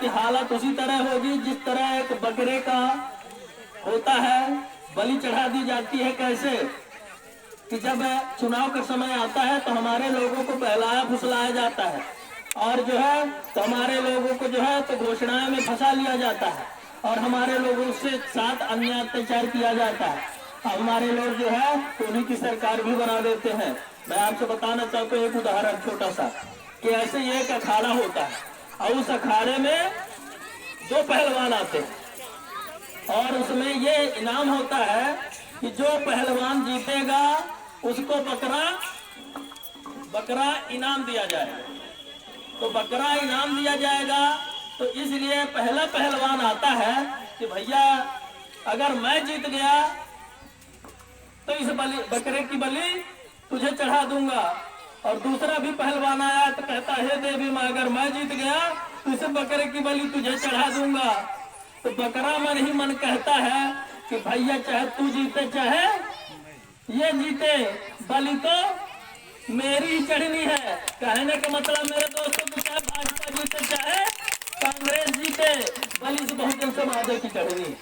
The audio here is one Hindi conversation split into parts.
की हालत उसी तरह होगी जिस तरह एक बकरे का होता है, बलि चढ़ा दी जाती है। कैसे कि जब चुनाव का समय आता है तो हमारे लोगों को बहलाया फुसलाया जाता है, और जो है तो हमारे लोगों को जो है तो घोषणाएं में फंसा लिया जाता है, और हमारे लोगों से साथ अन्य अत्याचार किया जाता है। हमारे लोग जो है तो उन्हीं की सरकार भी बना देते हैं। मैं आपसे बताना चाहता हूँ एक उदाहरण छोटा सा, कि ऐसे ही एक अखाड़ा होता है, और उस अखाड़े में दो पहलवान आते हैं, और उसमें ये इनाम होता है कि जो पहलवान जीतेगा उसको बकरा इनाम दिया जाएगा। तो बकरा इनाम दिया जाएगा, तो इसलिए पहला पहलवान आता है कि भैया अगर मैं जीत गया तो इस बकरे की बलि तुझे चढ़ा दूंगा। और दूसरा भी पहलवान आया तो कहता है देवी मां, अगर मैं जीत गया तो इस बकरे की बलि तुझे चढ़ा दूंगा। तो बकरा मन ही मन कहता है कि भैया चाहे तू जीते चाहे ये जीते, बलि तो मेरी ही चढ़नी है। कहने का मतलब मेरे दोस्तों को, चाहे भाजपा जीते चाहे कांग्रेस जीते, बलि से बहुजन समाज की चढ़नी।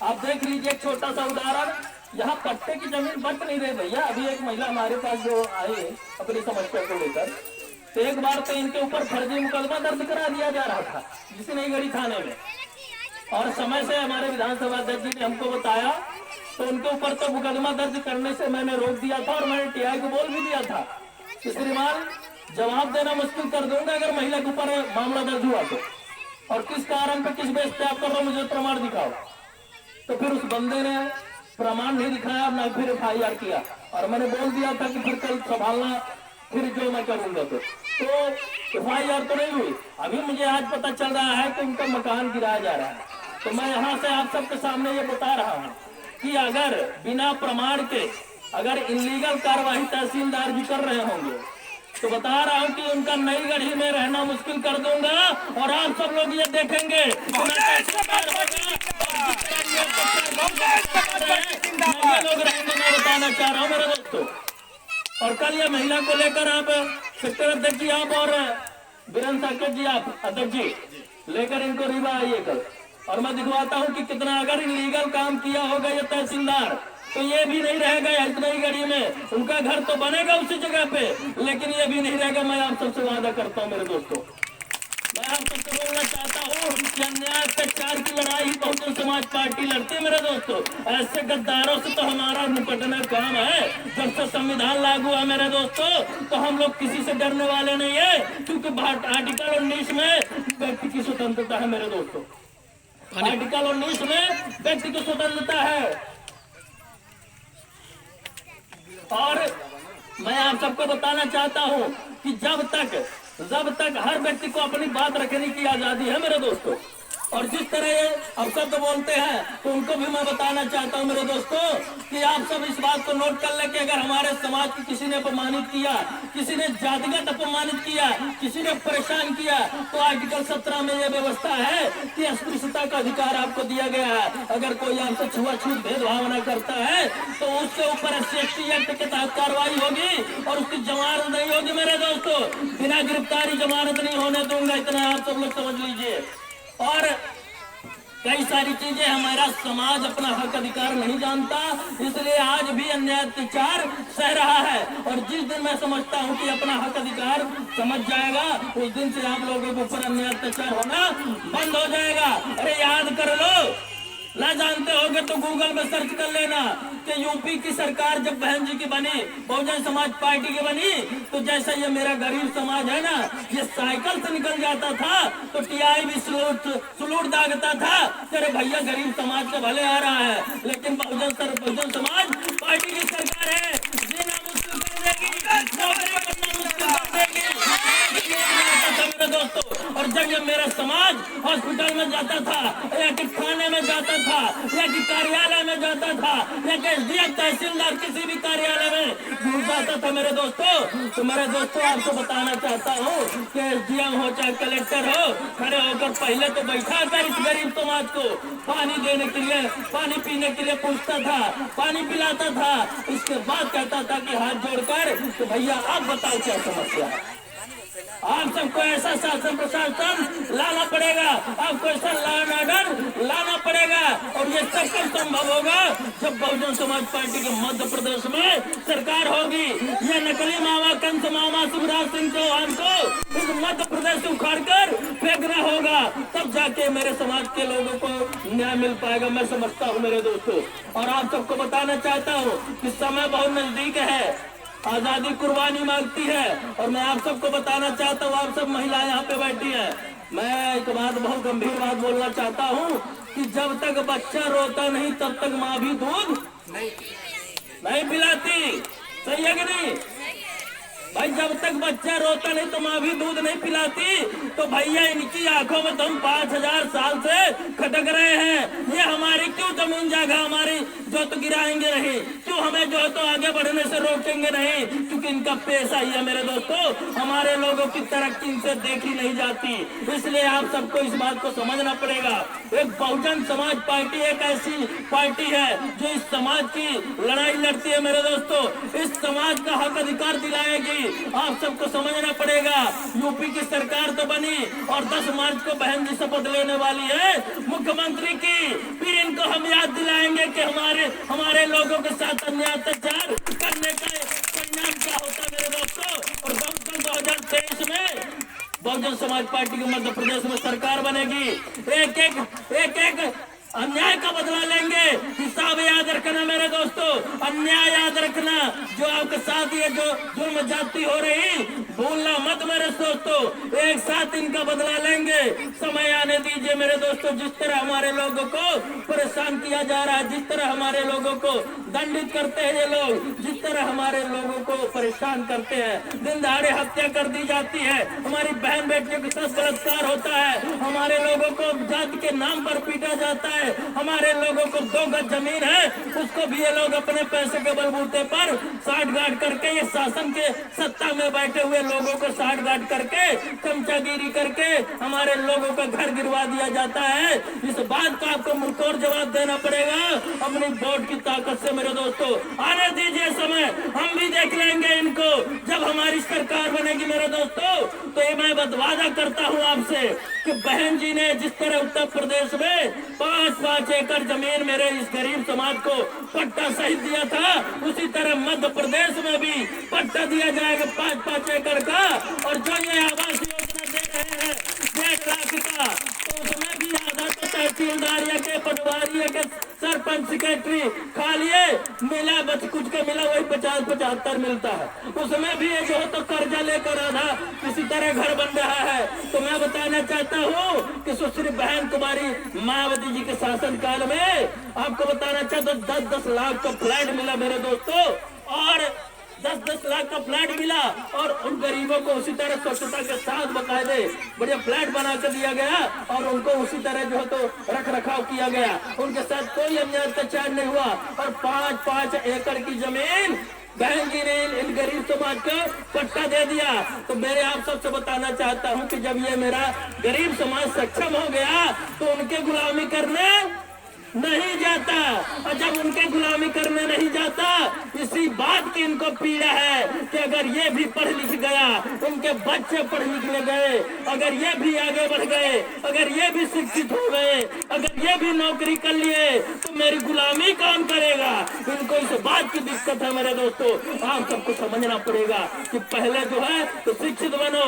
आप देख लीजिए एक छोटा सा उदाहरण, यहाँ पट्टे की जमीन बंट नहीं रही भैया। अभी एक महिला हमारे पास जो आई अपनी समस्या को लेकर, तो एक बार तो इनके ऊपर फर्जी मुकदमा दर्ज करा दिया जा रहा था जिसे नहीं गढ़ी थाने में, और समय से हमारे विधानसभा अध्यक्ष जी ने हमको बताया, तो उनके ऊपर तो मुकदमा दर्ज करने से मैंने रोक दिया था, और मैंने टीआई को बोल भी दिया था कि श्रीमान जवाब देना मुश्किल कर दूंगा अगर महिला के ऊपर मामला दर्ज हुआ तो, और किस कारण पे किस बेस पे आप कर रहे हो मुझे प्रमाण दिखाओ। तो फिर उस बंदे ने प्रमाण नहीं दिखाया, ना फिर FIR किया, और मैंने बोल दिया था कि फिर कल संभालना, फिर जो मैं करूंगा। तो FIR तो नहीं हुई। अभी मुझे आज पता चल रहा है कि उनका मकान गिराया जा रहा है। तो मैं यहाँ से आप सबके सामने ये बता रहा हूँ कि अगर बिना प्रमाण के अगर इलीगल कार्रवाई तहसीलदार भी कर रहे होंगे, तो बता रहा हूँ कि उनका नई गढ़ी में रहना मुश्किल कर दूंगा, और आप सब लोग ये देखेंगे। ये लोग रहेंगे, मैं बताना चाह रहा हूँ मेरे दोस्तों। और कल ये महिला को लेकर आप सेक्टर अध्यक्ष जी आप और वीरेंद्र साकेत जी आप अध्यक्ष जी लेकर इनको रिवा आइए कल, और मैं दिखवाता हूँ कि कितना अगर इलीगल काम किया होगा ये तहसीलदार, तो ये भी नहीं रहेगा इतना ही गढ़ी में। उनका घर तो बनेगा उसी जगह पे, लेकिन ये भी नहीं रहेगा। मैं आप सबसे वादा करता हूँ मेरे दोस्तों, मैं आप सबसे बोलना चाहता हूँ कि अन्याय अत्याचार की लड़ाई बहुजन समाज पार्टी लड़ती है मेरे दोस्तों। ऐसे गद्दारों से तो हमारा निपटना काम है। जब से संविधान लागू है मेरे दोस्तों, तो हम लोग किसी से डरने वाले नहीं है, क्योंकि आर्टिकल 19 में व्यक्ति की स्वतंत्रता है मेरे दोस्तों। आर्टिकल 19 में व्यक्ति की स्वतंत्रता है। और मैं आप सबको बताना चाहता हूं कि जब तक हर व्यक्ति को अपनी बात रखने की आजादी है मेरे दोस्तों, और जिस तरह ये अब सब तो बोलते हैं, तो उनको भी मैं बताना चाहता हूं मेरे दोस्तों कि आप सब इस बात को नोट कर ले कि अगर हमारे समाज को किसी ने अपमानित किया, किसी ने जातिगत अपमानित किया, किसी ने परेशान किया, तो आर्टिकल 17 में यह व्यवस्था है कि अस्पृश्यता का अधिकार आपको दिया गया है। अगर कोई आपसे छुआछूत भेदभावना करता है तो उसके ऊपर SC एक्ट के तहत कार्रवाई होगी, और उसकी जमानत नहीं होगी मेरे दोस्तों। बिना गिरफ्तारी जमानत नहीं होने दूंगा, इतना आप सब लोग समझ लीजिए। और कई सारी चीजें हमारा समाज अपना हक अधिकार नहीं जानता, इसलिए आज भी अन्याय अत्याचार सह रहा है। और जिस दिन मैं समझता हूँ कि अपना हक अधिकार समझ जाएगा, उस दिन से आप लोगों के ऊपर अन्याय अत्याचार होना बंद हो जाएगा। अरे याद कर लो, ना जानते होगे तो गूगल में सर्च कर लेना कि यूपी की सरकार जब बहन जी की बनी, बहुजन समाज पार्टी की बनी, तो जैसा ये मेरा गरीब समाज है ना, ये साइकिल से निकल जाता था तो टीआई भी सलूट दागता था, तेरे भैया गरीब समाज का भले आ रहा है। लेकिन बहुजन समाज पार्टी की सरकार है, जीना मुश्किल कर देगी, नौकरी करना मुश्किल कर देगी मेरे दोस्तों। और जब ये मेरा समाज हॉस्पिटल में जाता था, या कि थाने में जाता था, या कि कार्यालय में जाता था, या कि SDM तहसीलदार किसी भी कार्यालय में घुस जाता था मेरे दोस्तों, तो मेरे दोस्तों आपको बताना चाहता हूँ कि SDM हो चाहे कलेक्टर हो, खड़े होकर पहले तो बैठा कर इस गरीब समाज को पानी देने के लिए, पानी पीने के लिए पूछता था, पानी पिलाता था। इसके बाद कहता था कि हाथ जोड़कर तो भैया आप बताओ क्या समस्या है। आप सबको ऐसा शासन प्रशासन लाना पड़ेगा, आपको ऐसा लाना पड़ेगा। और ये सब कब संभव होगा? जब बहुजन समाज पार्टी के मध्य प्रदेश में सरकार होगी। ये नकली मामा कंस मामा शिवराज सिंह चौहान को इस मध्य प्रदेश से उखाड़ कर फेंकना होगा, तब जाके मेरे समाज के लोगों को न्याय मिल पाएगा, मैं समझता हूँ मेरे दोस्तों। और आप सबको बताना चाहता हूँ कि समय बहुत नजदीक है, आजादी कुर्बानी मांगती है। और मैं आप सबको बताना चाहता हूँ, आप सब महिलाएं यहाँ पे बैठी है, मैं एक बात, बहुत गंभीर बात बोलना चाहता हूँ कि जब तक बच्चा रोता नहीं तब तक माँ भी दूध नहीं पिलाती। सही है कि नहीं भाई? जब तक बच्चा रोता नहीं तो माँ भी दूध नहीं पिलाती। तो भैया इनकी आंखों में तो हम 5000 साल से खटक रहे हैं। ये हमारी क्यों जमीन जागा हमारी जो तो गिराएंगे नहीं, क्यों हमें जो तो आगे बढ़ने से रोकेंगे नहीं? क्योंकि इनका पेशा ही है मेरे दोस्तों, हमारे लोगों की तरक्की इनसे देखी नहीं जाती। इसलिए आप सबको इस बात को समझना पड़ेगा। एक बहुजन समाज पार्टी एक ऐसी पार्टी है जो इस समाज की लड़ाई लड़ती है मेरे दोस्तों, इस समाज का हक अधिकार दिलाएगी। आप सबको समझना पड़ेगा। यूपी की सरकार तो बनी और 10 मार्च को बहन जी शपथ लेने वाली है मुख्यमंत्री की। फिर इनको हम याद दिलाएंगे कि हमारे लोगों के साथ अन्याय अत्याचार करने का परिणाम क्या होता है मेरे दोस्तों। और 2023 में बहुजन समाज पार्टी के मध्य प्रदेश में सरकार बनेगी। एक एक अन्याय का बदला लेंगे। हिसाब याद रखना मेरे दोस्तों, अन्याय याद रखना। जो आपके साथ ये जो जुर्म जाति हो रही, भूलना मत मेरे दोस्तों। एक साथ इनका बदला लेंगे। समय आने दीजिए मेरे दोस्तों। जिस तरह हमारे लोगों को परेशान किया जा रहा है, जिस तरह हमारे लोगों को दंडित करते हैं ये लोग, जिस तरह हमारे लोगों को परेशान करते हैं, दिन दहाड़े हत्या कर दी जाती है, हमारी बहन बेटियों के साथ बलात्कार होता है, हमारे लोगों को जाति के नाम पर पीटा जाता है, हमारे लोगों को 2 गज जमीन है उसको भी ये लोग अपने पैसे के बलबूते पर साठ-गांठ करके, ये शासन के सत्ता में बैठे हुए लोगों को साठ-गांठ करके, चमचागिरी करके हमारे लोगों का घर गिरवा दिया जाता है। इस बात का आपको मुंहतोड़ जवाब देना पड़ेगा अपनी वोट की ताकत से मेरे दोस्तों। आने दीजिए समय, हम भी देख लेंगे इनको। जब हमारी सरकार बनेगी मेरे दोस्तों, तो ये मैं वादा करता हूँ आपसे कि बहन जी ने जिस तरह उत्तर प्रदेश में 5-5 एकड़ जमीन मेरे इस गरीब समाज को पट्टा सहित दिया था, उसी तरह मध्य प्रदेश में भी पट्टा दिया जाएगा 5-5 एकड़ का। और जो ये आवास योजना दे रहे हैं 1.5 लाख का, तो उसमें भी आधा तो तहसीलदार या के पटवारी या के सरपंच सेक्रेटरी खा लिए, मिला बच कुछ के मिला वही 50-75 मिलता है। उसमें भी ये जो तो कर्जा लेकर आधा किसी तरह घर बन रहा है। तो मैं बताना चाहता हूँ कि सुश्री बहन कुमारी मायावती जी के शासन काल में आपको बताना चाहता हूँ 10-10 लाख का फ्लैट मिला मेरे दोस्तों। और 10-10 लाख का फ्लैट मिला और उन गरीबों को उसी तरह स्वच्छता के साथ बकायदे बढ़िया फ्लैट बना कर दिया गया और उनको उसी तरह जो है तो रख रखाव किया गया। उनके साथ कोई अन्याय अत्याचार नहीं हुआ। और 5-5 एकड़ की जमीन बहन जी ने इन गरीब समाज को पट्टा दे दिया। तो मेरे आप सबसे बताना चाहता हूँ कि जब ये मेरा गरीब समाज सक्षम हो गया तो उनके गुलामी करने नहीं जाता। और जब उनके गुलामी करने नहीं जाता, इसी बात की इनको पीड़ा है कि अगर ये भी पढ़ लिख गया, उनके बच्चे पढ़ लिखने गए, अगर ये भी आगे बढ़ गए, अगर ये भी शिक्षित हो गए, अगर ये भी नौकरी कर लिए, तो मेरी गुलामी कौन करेगा? इनको इस बात की दिक्कत है मेरे दोस्तों। आप सबको समझना पड़ेगा कि पहले जो है तो शिक्षित बनो।